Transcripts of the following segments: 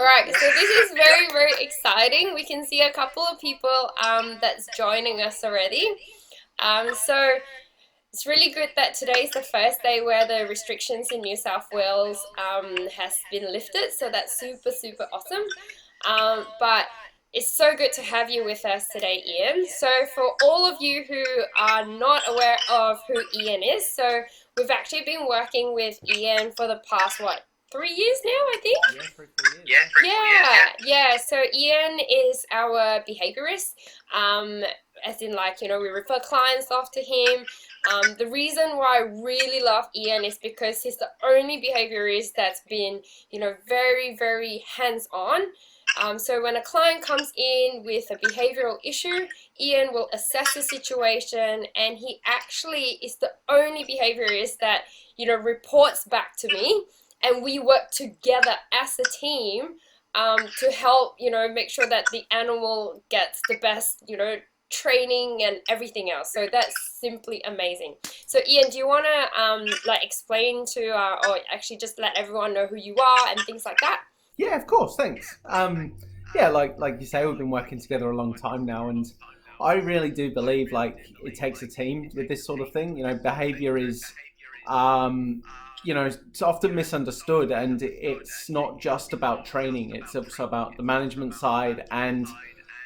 right, so this is very, very exciting. We can see a couple of people that's joining us already. So it's really good that today's the first day where the restrictions in New South Wales has been lifted. So that's super, super awesome. But it's so good to have you with us today, Ian. So for all of you who are not aware of who Ian is, so we've actually been working with Ian for the past, what, 3 years now, I think? Yeah, 3 4 years. Yeah, 3 4 years. Yeah. So Ian is our behaviorist. As in, like, we refer clients off to him. The reason why I really love Ian is because he's the only behaviorist that's been, very, very hands-on. So when a client comes in with a behavioral issue, Ian will assess the situation, and he actually is the only behaviorist that, reports back to me, and we work together as a team to help, make sure that the animal gets the best, training and everything else. So that's simply amazing. So Ian, do you want to explain to or actually just let everyone know who you are and things like that? Yeah, of course. Thanks. Yeah, like you say, we've been working together a long time now, and I really do believe it takes a team with this sort of thing. Behavior is, it's often misunderstood, and it's not just about training. It's also about the management side, and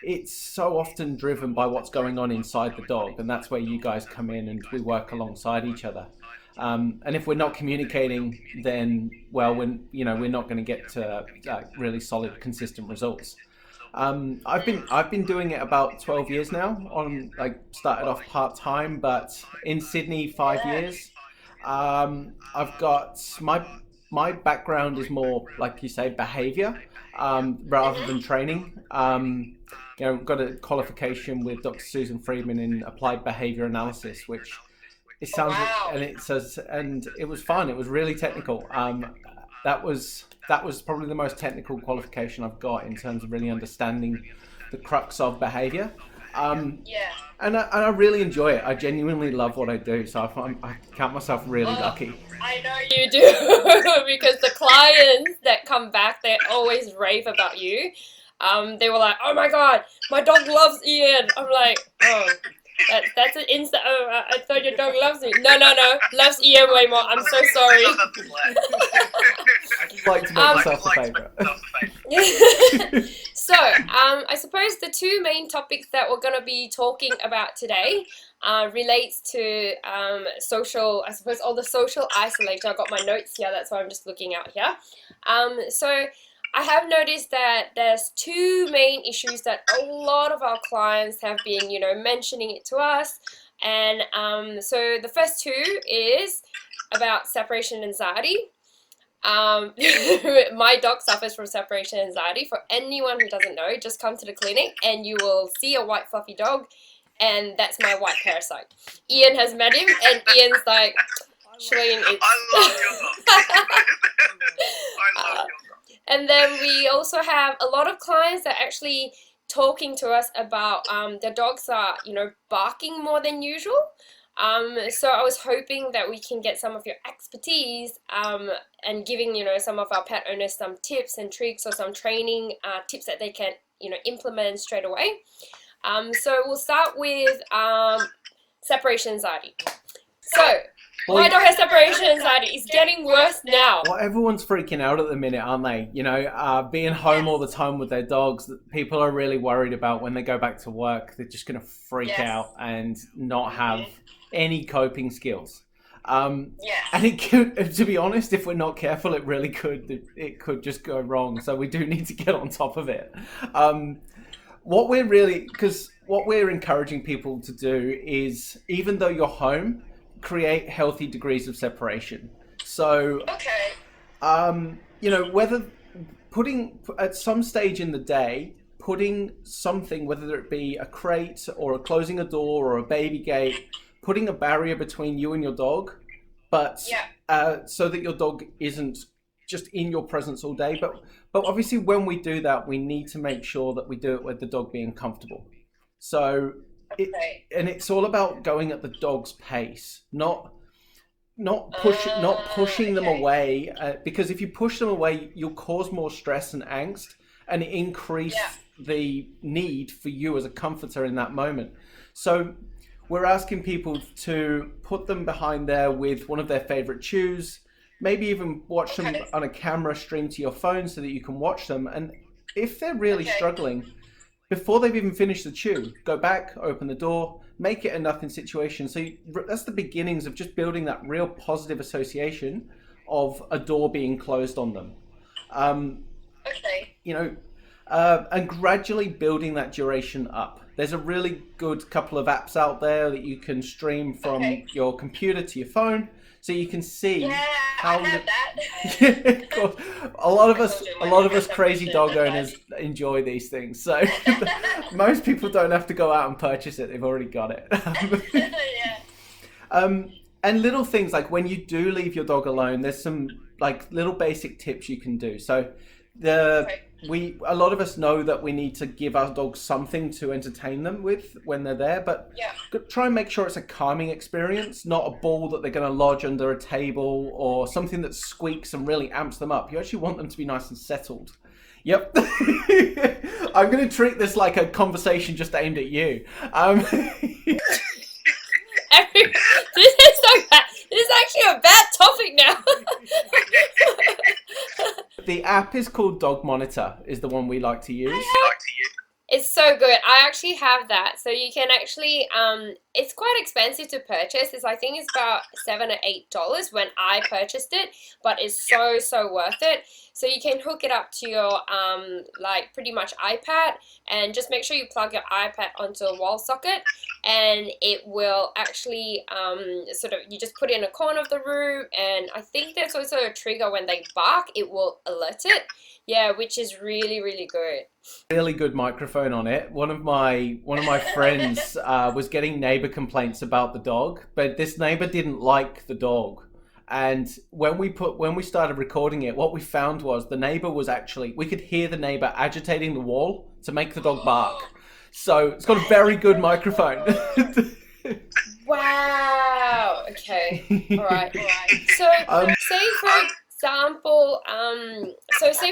it's so often driven by what's going on inside the dog, and that's where you guys come in and we work alongside each other. And if we're not communicating, then we're not going to get to really solid, consistent results. I've been doing it about 12 years now. Started off part time, but in Sydney 5 years. I've got my background is more, like you say, behaviour rather than training. Got a qualification with Dr. Susan Friedman in applied behaviour analysis, which it sounds and it says, and it was fun. It was really technical. That was probably the most technical qualification I've got in terms of really understanding the crux of behaviour. And I really enjoy it. I genuinely love what I do, so I count myself really lucky. I know you do because the clients that come back, they always rave about you. They were like, "Oh my God, my dog loves Ian." I'm like, "Oh, that's an instant. Oh, I thought your dog loves me." No, loves Ian way more. I'm so sorry. I just like to make myself a favourite. So, I suppose the two main topics that we're going to be talking about today relates to social, I suppose, all the social isolation. I've got my notes here, that's why I'm just looking out here. So I have noticed that there's two main issues that a lot of our clients have been, mentioning it to us. And so the first two is about separation anxiety. My dog suffers from separation anxiety. For anyone who doesn't know, just come to the clinic and you will see a white fluffy dog, and that's my white parasite. Ian has met him, and Ian's like, Cherlene, it's... I love your dog. I love your dog. And then we also have a lot of clients that are actually talking to us about their dogs are, barking more than usual. So I was hoping that we can get some of your expertise and giving, some of our pet owners some tips and tricks or some training tips that they can, implement straight away. So we'll start with separation anxiety. So my dog has separation anxiety. It's getting worse now. Well, everyone's freaking out at the minute, aren't they? Being home all the time with their dogs, people are really worried about when they go back to work. They're just going to freak out and not have any coping skills. And it could, to be honest, if we're not careful, it could just go wrong. So we do need to get on top of it. What we're encouraging people to do is, even though you're home, create healthy degrees of separation. So, whether putting at some stage in the day, putting something, whether it be a crate or closing a door or a baby gate, putting a barrier between you and your dog, but so that your dog isn't just in your presence all day. But obviously, when we do that, we need to make sure that we do it with the dog being comfortable. So, it's all about going at the dog's pace, not not pushing them Okay. away, because if you push them away, you'll cause more stress and angst, and Yeah. increase the need for you as a comforter in that moment. So we're asking people to put them behind there with one of their favorite chews, maybe even watch them Okay. on a camera stream to your phone so that you can watch them. And if they're really Okay. struggling, before they've even finished the chew, go back, open the door, make it a nothing situation. So that's the beginnings of just building that real positive association of a door being closed on them. Um, Okay. you know, and gradually building that duration up. There's a really good couple of apps out there that you can stream from Okay. your computer to your phone, so you can Yeah, see I how. have that. Of course, I told you a my lot of us girlfriend's a crazy person dog that owners enjoy these things. So most people don't have to go out and purchase it; they've already got it. Yeah. Um, and little things like when you do leave your dog alone, there's some like little basic tips you can do. So the Okay. we a lot of us know that we need to give our dogs something to entertain them with when they're there, but Yeah. try and make sure it's a calming experience, not a ball that they're going to lodge under a table or something that squeaks and really amps them up. You actually want them to be nice and settled. Yep. I'm going to treat this like a conversation just aimed at you. This is so bad. This is actually a bad topic now. The app is called Dog Monitor, is the one we like to use. Like to you. It's so good. I actually have that. So you can actually it's quite expensive to purchase. I think it's about $7 or $8 when I purchased it, but it's so worth it. So you can hook it up to your like pretty much iPad, and just make sure you plug your iPad onto a wall socket, and it will actually sort of, you just put it in a corner of the room, and I think there's also a trigger when they bark, it will alert it. Yeah, which is really good. Really good microphone on it. One of my friends was getting neighbor complaints about the dog, but this neighbor didn't like the dog. And when we started recording it, what we found was the neighbor was actually, we could hear the neighbor agitating the wall to make the dog bark. So it's got a very good microphone. Wow. Okay. All right. So, Um, say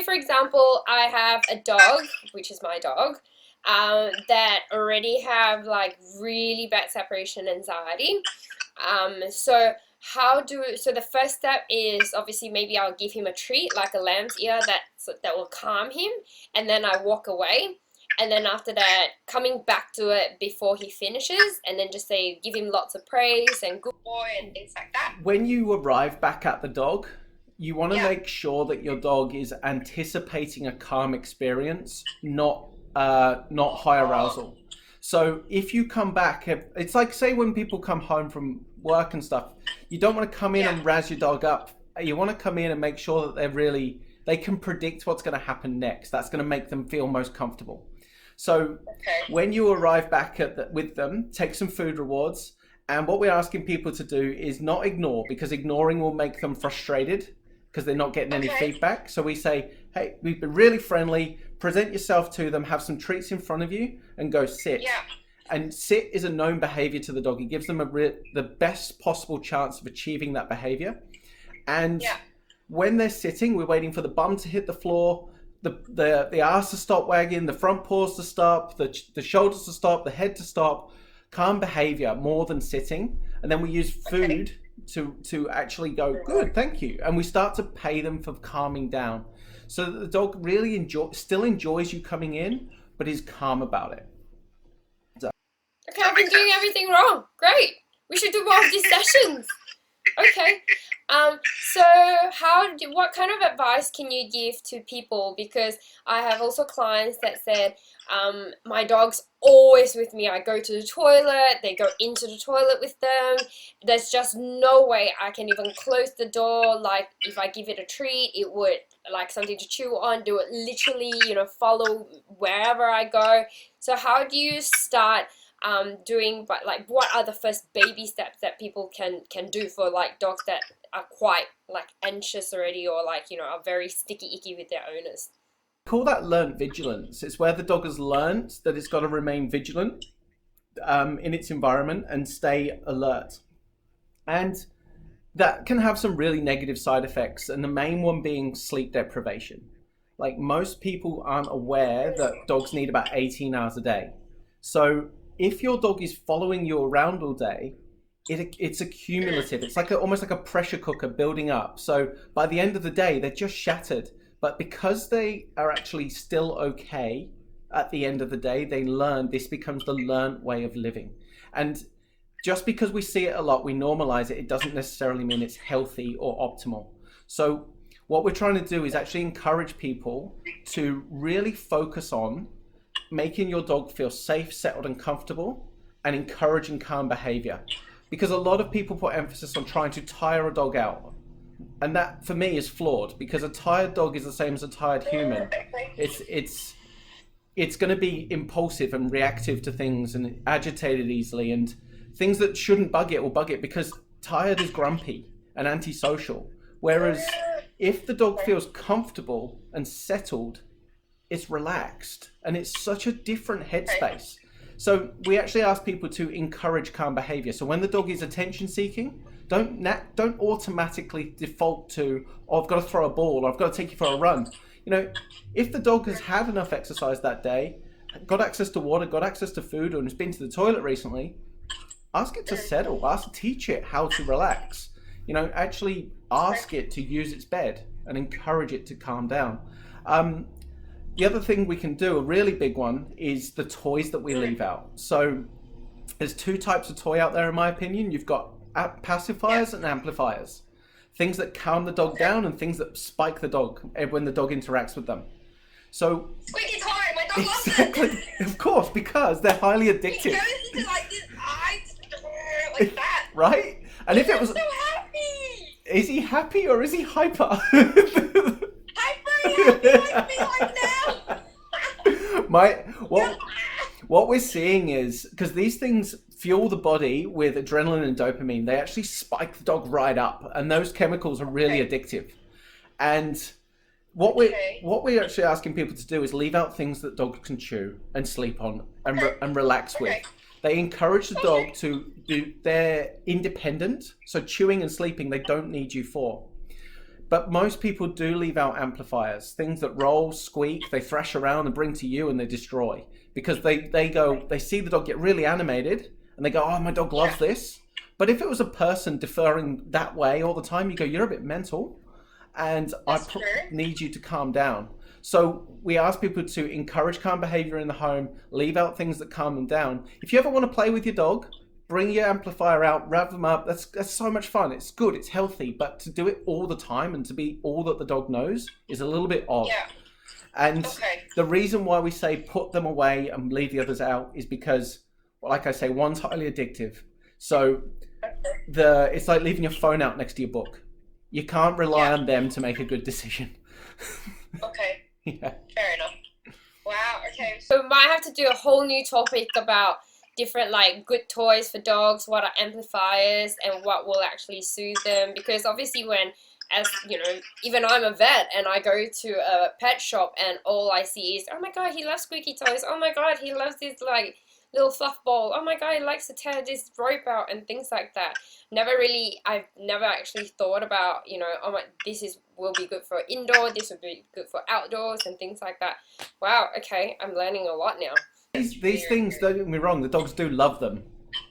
for example, I have a dog, which is my dog, that already have like really bad separation anxiety. So the first step is obviously maybe I'll give him a treat like a lamb's ear that will calm him, and then I walk away. And then after that, coming back to it before he finishes, and then just say, give him lots of praise and good boy and things like that. when you arrive back at the dog, you want to Yeah. make sure that your dog is anticipating a calm experience, not high arousal. So if you come back, it's like say when people come home from work and stuff, you don't want to come in Yeah. and razz your dog up. You want to come in and make sure that they can predict what's going to happen next. That's going to make them feel most comfortable. So Okay. when you arrive back with them, take some food rewards. And what we're asking people to do is not ignore, because ignoring will make them frustrated because they're not getting any Okay. feedback. So we say, hey, we've been really friendly, present yourself to them, have some treats in front of you, and go sit. Yeah. And sit is a known behavior to the dog. It gives them the best possible chance of achieving that behavior. And Yeah. when they're sitting, we're waiting for the bum to hit the floor, the ass to stop wagging, the front paws to stop, the shoulders to stop, the head to stop. Calm behavior more than sitting. And then we use food to actually go, good, thank you. And we start to pay them for calming down. So that the dog really still enjoys you coming in, but is calm about it. Okay, I've been doing everything wrong. Great. We should do more of these sessions. Okay. So what kind of advice can you give to people? Because I have also clients that said, my dog's always with me. I go to the toilet, they go into the toilet with them. There's just no way I can even close the door. Like if I give it a treat, it would like something to chew on, do it literally, follow wherever I go. So how do you start doing, but like what are the first baby steps that people can do for like dogs that are quite like anxious already, or like are very sticky icky with their owners? Call that learnt vigilance. It's where the dog has learnt that it's got to remain vigilant in its environment and stay alert. And that can have some really negative side effects, and the main one being sleep deprivation. Like, most people aren't aware that dogs need about 18 hours a day. So if your dog is following you around all day, it's accumulative. It's like almost like a pressure cooker building up. So by the end of the day, they're just shattered. But because they are actually still okay at the end of the day, they learn, this becomes the learned way of living. And just because we see it a lot, we normalize it, it doesn't necessarily mean it's healthy or optimal. So what we're trying to do is actually encourage people to really focus on making your dog feel safe, settled, and comfortable, and encouraging calm behavior. Because a lot of people put emphasis on trying to tire a dog out. And that, for me, is flawed, because a tired dog is the same as a tired human. It's going to be impulsive and reactive to things and agitated easily, and things that shouldn't bug it will bug it, because tired is grumpy and antisocial. Whereas if the dog feels comfortable and settled, it's relaxed, and it's such a different headspace. So we actually ask people to encourage calm behavior. So when the dog is attention seeking, don't automatically default to, oh, I've got to throw a ball, or I've got to take you for a run. You know, if the dog has had enough exercise that day, got access to water, got access to food, or has been to the toilet recently, ask it to settle. Teach it how to relax. You know, actually ask it to use its bed and encourage it to calm down. The other thing we can do, a really big one, is the toys that we leave out. So there's two types of toy out there, in my opinion. You've got pacifiers and amplifiers. Things that calm the dog down and things that spike the dog when the dog interacts with them. So Squeaky toy, my dog loves exactly, it. of course, because they're highly addictive. He goes into like this eyes like that. Right? And if it was, so happy. is he happy or is he hyper? Hyper happy like me like now. What we're seeing is, because these things fuel the body with adrenaline and dopamine, they actually spike the dog right up, and those chemicals are really addictive. And what we're actually asking people to do is leave out things that dogs can chew and sleep on and relax with. They encourage the dog to do, they're independent, so chewing and sleeping they don't need you for. But most people do leave out amplifiers, things that roll, squeak, they thrash around and bring to you and they destroy. Because they see the dog get really animated and they go, oh, my dog loves this. But if it was a person deferring that way all the time, you go, you're a bit mental, and I need you to calm down. So we ask people to encourage calm behavior in the home, leave out things that calm them down. If you ever want to play with your dog, bring your amplifier out, rev them up. That's so much fun. It's good, it's healthy, but to do it all the time and to be all that the dog knows is a little bit odd. Yeah. And the reason why we say put them away and leave the others out is because, like I say, one's highly addictive. So it's like leaving your phone out next to your book. You can't rely on them to make a good decision. Okay. Yeah. Fair enough. Wow. Okay. So we might have to do a whole new topic about different like good toys for dogs, what are amplifiers, and what will actually soothe them. Because obviously when, as you know, even I'm a vet and I go to a pet shop and all I see is, oh my god, he loves squeaky toys. Oh my god, he loves this like little fluff ball. Oh my god, he likes to tear this rope out and things like that. I've never actually thought about, you know, oh my, will be good for indoor, this will be good for outdoors and things like that. Wow, okay, I'm learning a lot now. These things, don't get me wrong, the dogs do love them,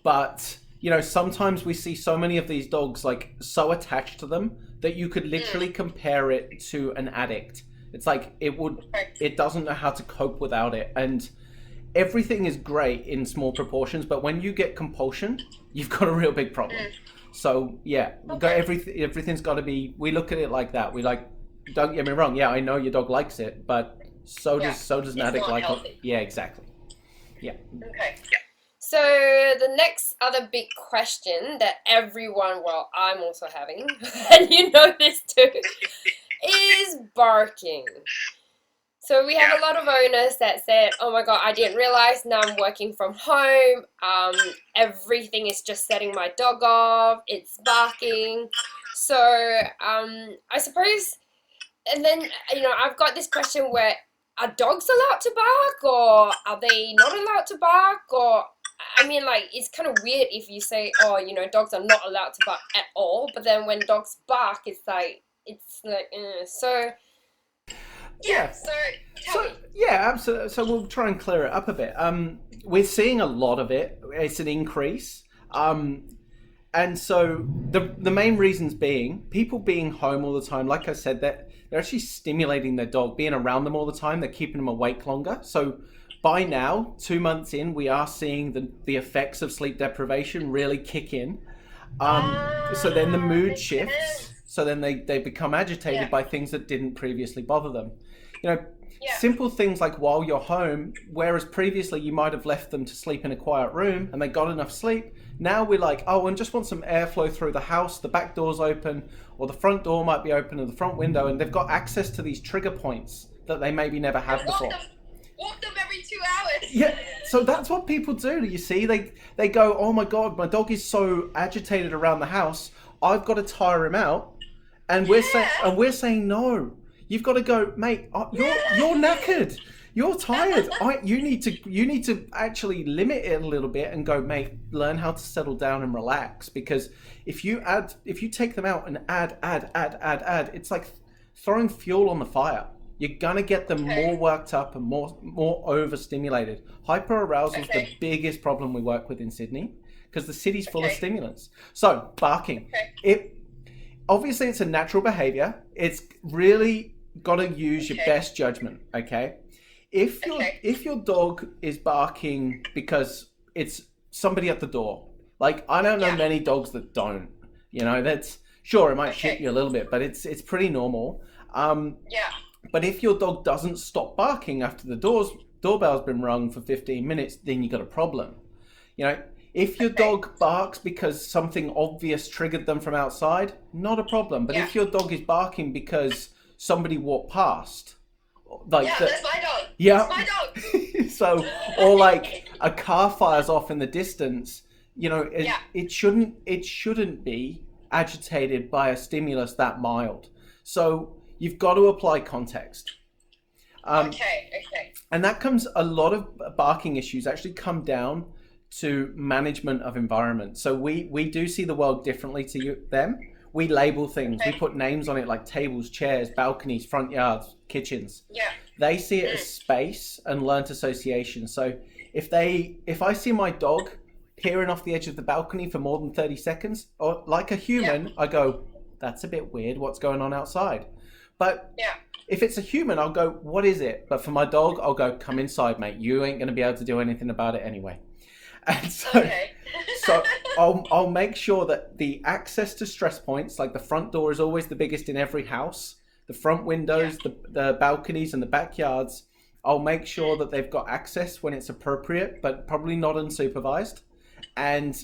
but you know, sometimes we see so many of these dogs like so attached to them that you could literally compare it to an addict. It's like it doesn't know how to cope without it, and everything is great in small proportions, but when you get compulsion, you've got a real big problem. So yeah, everything's got to be. We look at it like that. We like, don't get me wrong. Yeah, I know your dog likes it, but so does an addict like it. Yeah, exactly. Yeah. Okay. Yeah. So the next other big question that everyone, well, I'm also having, and you know this too, is barking. So we have a lot of owners that said, oh my god, I didn't realize, now I'm working from home, everything is just setting my dog off, it's barking. So I suppose, and then, you know, I've got this question where, are dogs allowed to bark, or are they not allowed to bark, or I mean, like, it's kind of weird if you say, oh, you know, dogs are not allowed to bark at all, but then when dogs bark, so Yeah. so tell So me. yeah, absolutely. So we'll try and clear it up a bit. We're seeing a lot of it. It's an increase. And so the main reasons being people being home all the time. Like I said, that they're actually stimulating their dog, being around them all the time. They're keeping them awake longer. So by now, 2 months in, we are seeing the effects of sleep deprivation really kick in. So then the mood Makes shifts. sense. So then they become agitated Yeah, by things that didn't previously bother them. You know, yeah. simple things like while you're home, whereas previously you might have left them to sleep in a quiet room and they got enough sleep. Now we're like, oh, and just want some airflow through the house. The back door's open, or the front door might be open, or the front window, and they've got access to these trigger points that they maybe never had And before. walk them every 2 hours. Yeah, so that's what people do. You see, they go, oh my god, my dog is so agitated around the house. I've got to tire him out, and we're saying no. You've got to go, mate. You're knackered. You're tired. You need to actually limit it a little bit and go, mate. Learn how to settle down and relax. Because if you take them out and add, it's like throwing fuel on the fire. You're gonna get them more worked up and more overstimulated. Hyperarousal is the biggest problem we work with in Sydney because the city's full of stimulants. So barking, obviously it's a natural behavior. It's really got to use your best judgment. Okay, if your dog is barking because it's somebody at the door, like I don't know many dogs that don't. You know, that's sure it might shit you a little bit, but it's pretty normal. But if your dog doesn't stop barking after the doorbell's been rung for 15 minutes, then you got a problem. You know, if your dog barks because something obvious triggered them from outside, not a problem. But if your dog is barking because somebody walked past, like That's my dog. yeah, That's my dog. so or like a car fires off in the distance, you know, it shouldn't be agitated by a stimulus that mild. So you've got to apply context. And that comes, a lot of barking issues actually come down to management of environment. So we do see the world differently to them. We label things, we put names on it like tables, chairs, balconies, front yards, kitchens. They see it as space and learnt association. So if I see my dog peering off the edge of the balcony for more than 30 seconds, or like a human, I go, that's a bit weird, what's going on outside? But if it's a human, I'll go, what is it? But for my dog, I'll go, come inside, mate. You ain't going to be able to do anything about it anyway. And so I'll make sure that the access to stress points, like the front door is always the biggest in every house, the front windows, the balconies and the backyards, I'll make sure that they've got access when it's appropriate, but probably not unsupervised. And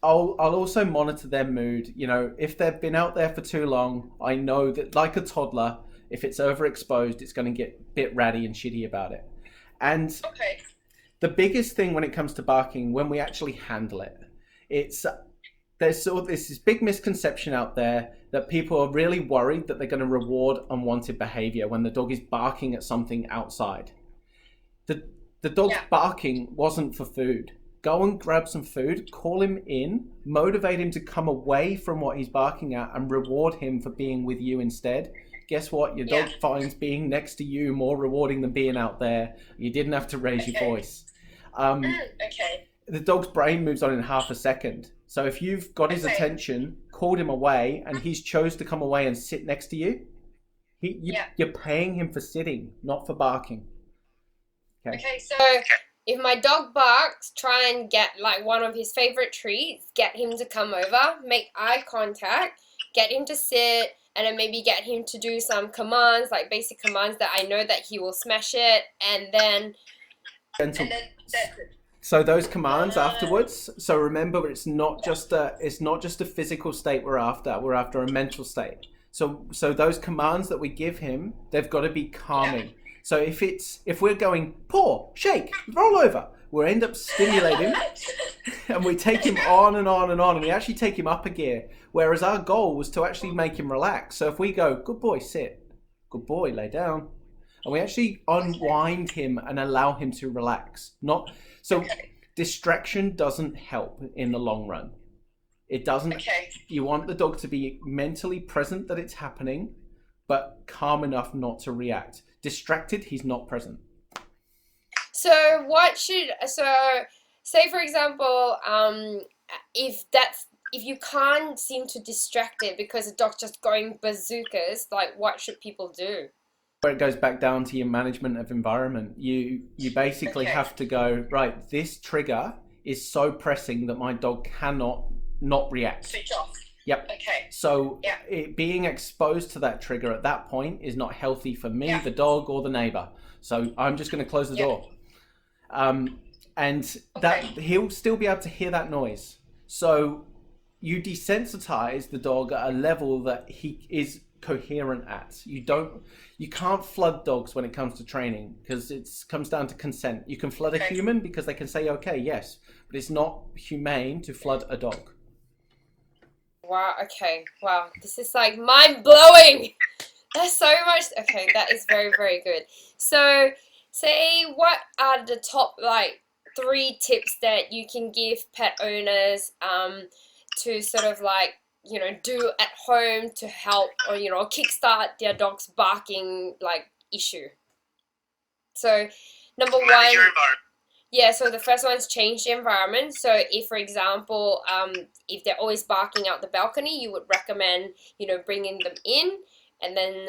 I'll also monitor their mood. You know, if they've been out there for too long, I know that like a toddler, if it's overexposed, it's going to get a bit ratty and shitty about it. And the biggest thing when it comes to barking, when we actually handle it, there's this big misconception out there that people are really worried that they're going to reward unwanted behavior when the dog is barking at something outside. The dog's barking wasn't for food. Go and grab some food, call him in, motivate him to come away from what he's barking at and reward him for being with you instead. Guess what? Your dog finds being next to you more rewarding than being out there. You didn't have to raise your voice. The dog's brain moves on in half a second. So if you've got his attention, called him away, and he's chose to come away and sit next to you, you're paying him for sitting, not for barking. So if my dog barks, try and get like one of his favorite treats, get him to come over, make eye contact, get him to sit, and then maybe get him to do some commands, like basic commands that I know that he will smash it, and then so those commands afterwards. So remember, it's not just a physical state we're after a mental state. So those commands that we give him, they've got to be calming. So if we're going paw, shake, roll over, we'll end up stimulating and we take him on and on and on, and we actually take him up a gear. Whereas our goal was to actually make him relax. So if we go, good boy, sit, good boy, lay down, and we actually unwind him and allow him to relax. Distraction doesn't help in the long run. It doesn't. Okay. You want the dog to be mentally present that it's happening, but calm enough not to react. Distracted, he's not present. So say for example, if you can't seem to distract it because the dog's just going bazookas, like what should people do? Where it goes back down to your management of environment. You basically have to go, right, this trigger is so pressing that my dog cannot not react. Switch off. Yep. Okay. So being exposed to that trigger at that point is not healthy for me, the dog, or the neighbor. So I'm just going to close the door. And that he'll still be able to hear that noise. So you desensitize the dog at a level that he is coherent at. You can't flood dogs when it comes to training, because it comes down to consent. You can flood a human because they can say okay, yes, but it's not humane to flood a dog. Wow, okay. Wow, this is like mind-blowing. There's so much. Okay, that is very, very good. So, say what are the top like 3 tips that you can give pet owners to sort of like, you know, do at home to help, or, you know, kickstart their dog's barking like issue? So, number Manage one, your environment. yeah, so the first one is change the environment. So if, for example, if they're always barking out the balcony, you would recommend, you know, bringing them in, and then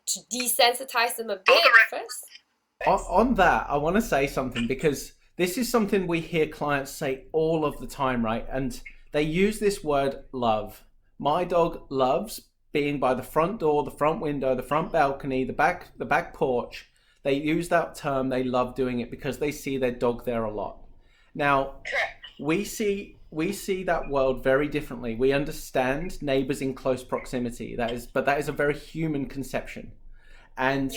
to desensitize them a bit first. On that, I want to say something, because this is something we hear clients say all of the time, right? And they use this word love. My dog loves being by the front door, the front window, the front balcony, the back porch. They use that term. They love doing it because they see their dog there a lot. Now, we see that world very differently. We understand neighbors in close proximity. That is a very human conception. And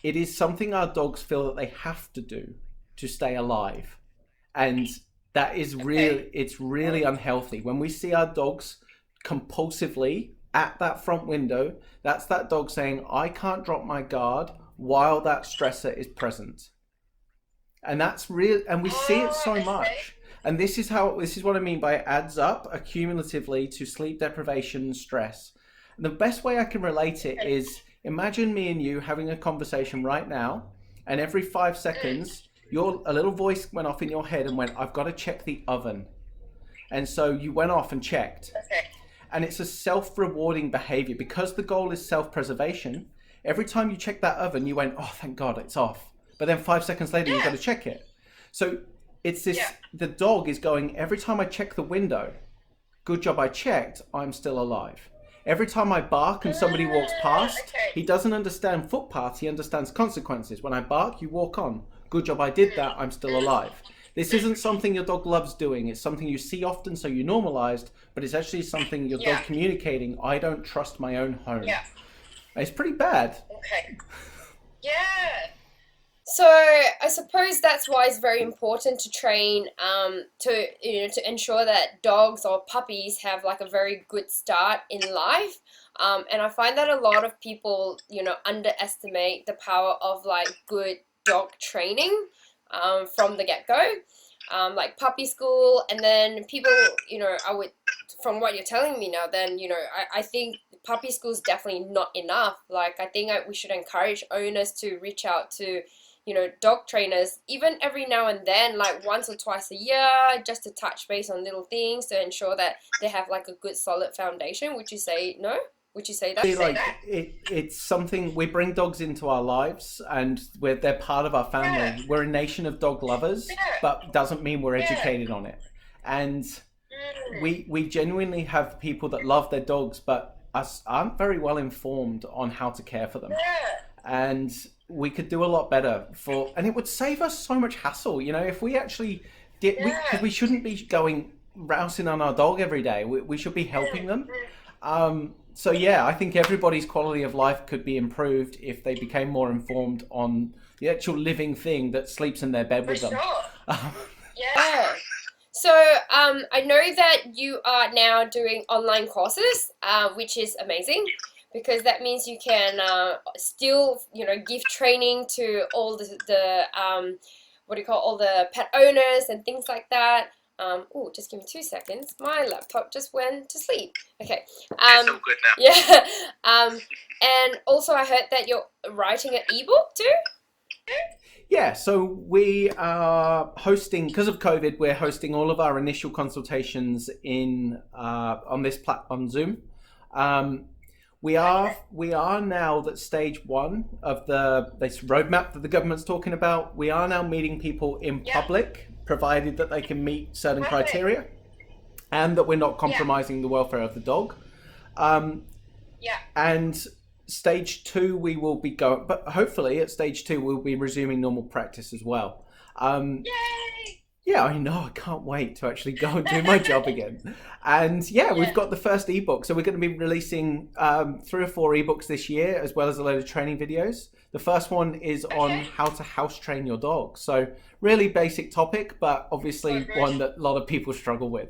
it is something our dogs feel that they have to do to stay alive. And that is it's really unhealthy. When we see our dogs compulsively at that front window, that's that dog saying, I can't drop my guard while that stressor is present. And that's real, and we see it so much. And this is what I mean by it adds up accumulatively to sleep deprivation and stress. And the best way I can relate it is, imagine me and you having a conversation right now, and every 5 seconds a little voice went off in your head and went, I've got to check the oven. And so you went off and checked. And it's a self-rewarding behavior, because the goal is self-preservation. Every time you check that oven, you went, oh, thank God, it's off. But then 5 seconds later, you've got to check it. So it's this, the dog is going, every time I check the window, good job I checked, I'm still alive. Every time I bark and somebody walks past, he doesn't understand footpaths, he understands consequences. When I bark, you walk on. Good job I did that, I'm still alive. This isn't something your dog loves doing. It's something you see often, so you normalized, but it's actually something your dog communicating, I don't trust my own home. It's pretty bad. So I suppose that's why it's very important to train to ensure that dogs or puppies have like a very good start in life. And I find that a lot of people, you know, underestimate the power of like good dog training from the get-go. Like puppy school, and then people, you know, from what you're telling me now, then, you know, I think puppy school is definitely not enough. Like, I think we should encourage owners to reach out to, you know, dog trainers, even every now and then, like once or twice a year, just to touch base on little things to ensure that they have like a good solid foundation. Would you say no? Would you say that? Like it's something, we bring dogs into our lives and they're part of our family. We're a nation of dog lovers, but doesn't mean we're educated on it. And we genuinely have people that love their dogs, but aren't very well informed on how to care for them. And we could do a lot better and it would save us so much hassle, you know, if we actually did, because we shouldn't be going rousing on our dog every day. We should be helping them. So yeah, I think everybody's quality of life could be improved if they became more informed on the actual living thing that sleeps in their bed with them. So I know that you are now doing online courses, which is amazing, because that means you can still, you know, give training to all the what do you call, all the pet owners and things like that. Oh, just give me 2 seconds. My laptop just went to sleep. Okay. It's all good now. Yeah. And also I heard that you're writing an ebook too. Yeah, so we are hosting, because of COVID, we're hosting all of our initial consultations in on this platform, Zoom. We are now at stage 1 of this roadmap that the government's talking about. We are now meeting people in public, provided that they can meet certain criteria, and that we're not compromising the welfare of the dog. And stage 2, we will be going, but hopefully at stage 2 we'll be resuming normal practice as well. Yay! Yeah, I know. I can't wait to actually go and do my job again. And we've got the first ebook. So we're going to be releasing 3 or 4 ebooks this year, as well as a load of training videos. The first one is on how to house train your dog. So really basic topic, but obviously one that a lot of people struggle with.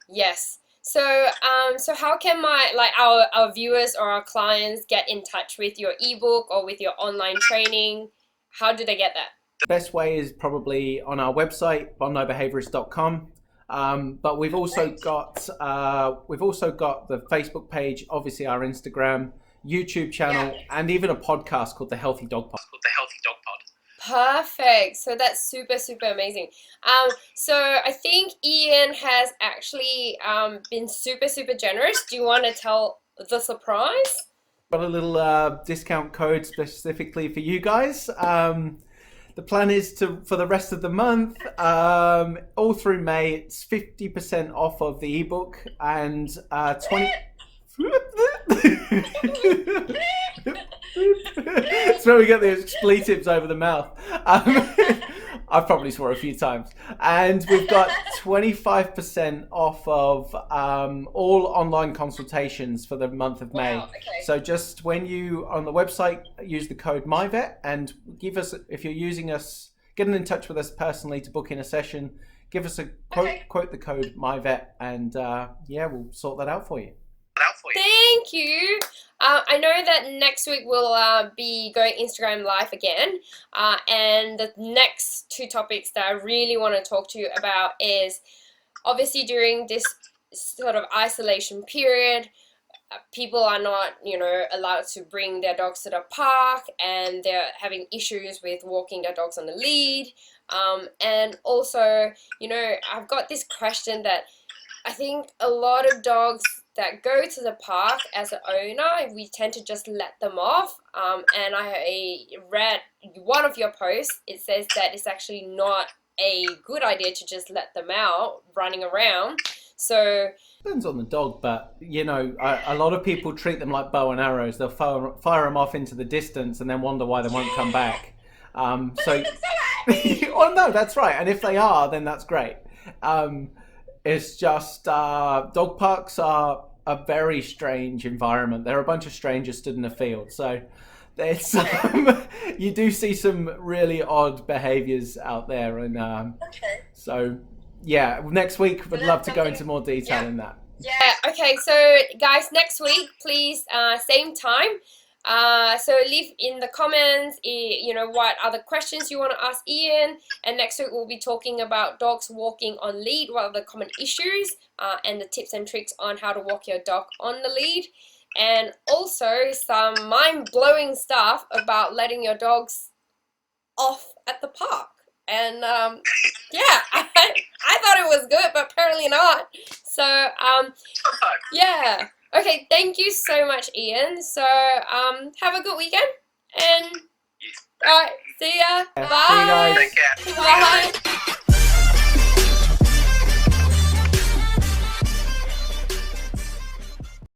Yes. So, so how can our viewers or our clients get in touch with your ebook or with your online training? How do they get that? The best way is probably on our website, bondobehaviorist.com. But we've also got the Facebook page, obviously our Instagram, YouTube channel, and even a podcast called The Healthy Dog Pod. Perfect. So that's super, super amazing. So I think Ian has actually been super, super generous. Do you want to tell the surprise? Got a little discount code specifically for you guys. The plan is for the rest of the month, all through May, it's 50% off of the ebook and 20. That's where we get the expletives over the mouth. I've probably swore a few times. And we've got 25% off of all online consultations for the month of May. Wow, okay. So just when you, on the website, use the code MyVet and give us, if you're using us, getting in touch with us personally to book in a session, give us a quote the code MyVet, and we'll sort that out for you. Thank you. I know that next week we'll be going Instagram live again, and the next 2 topics that I really want to talk to you about is obviously during this sort of isolation period, people are not, allowed to bring their dogs to the park, and they're having issues with walking their dogs on the lead. And also, I've got this question that I think a lot of dogs that go to the park as an owner, we tend to just let them off. And I read one of your posts, it says that it's actually not a good idea to just let them out running around. So depends on the dog, but a lot of people treat them like bow and arrows. They'll fire them off into the distance and then wonder why they won't come back. Oh no, that's right. And if they are, then that's great. It's just dog parks are a very strange environment. They're a bunch of strangers stood in a field, so there's you do see some really odd behaviors out there, and so next week we'd love to go into more detail in that. Okay, so guys, next week please, same time, so leave in the comments what other questions you want to ask Ian, and next week we'll be talking about dogs walking on lead, what are the common issues, and the tips and tricks on how to walk your dog on the lead, and also some mind-blowing stuff about letting your dogs off at the park. And I thought it was good, but apparently not. So okay, thank you so much, Ian. So have a good weekend, and all right, see ya. Bye. See you guys. Take care. Bye.